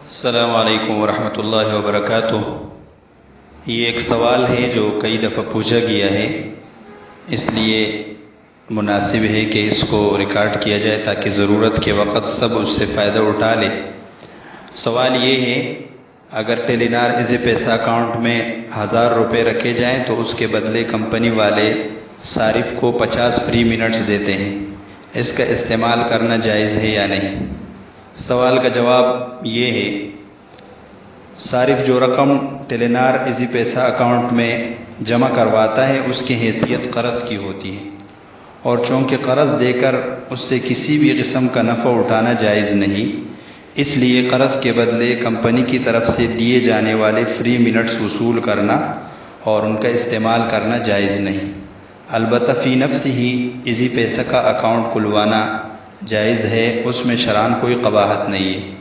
السلام علیکم ورحمۃ اللہ وبرکاتہ۔ یہ ایک سوال ہے جو کئی دفعہ پوچھا گیا ہے، اس لیے مناسب ہے کہ اس کو ریکارڈ کیا جائے تاکہ ضرورت کے وقت سب اس سے فائدہ اٹھا لے۔ سوال یہ ہے، اگر ٹیلی نار ایزی پیسہ اکاؤنٹ میں 1000 روپے رکھے جائیں تو اس کے بدلے کمپنی والے صارف کو 50 فری منٹس دیتے ہیں، اس کا استعمال کرنا جائز ہے یا نہیں؟ سوال کا جواب یہ ہے، صارف جو رقم ٹیلی نار ایزی پیسہ اکاؤنٹ میں جمع کرواتا ہے اس کی حیثیت قرض کی ہوتی ہے، اور چونکہ قرض دے کر اس سے کسی بھی قسم کا نفع اٹھانا جائز نہیں، اس لیے قرض کے بدلے کمپنی کی طرف سے دیے جانے والے فری منٹس وصول کرنا اور ان کا استعمال کرنا جائز نہیں۔ البتہ فی نفس ہی ایزی پیسہ کا اکاؤنٹ کھلوانا جائز ہے، اس میں شرعاً کوئی قباحت نہیں ہے۔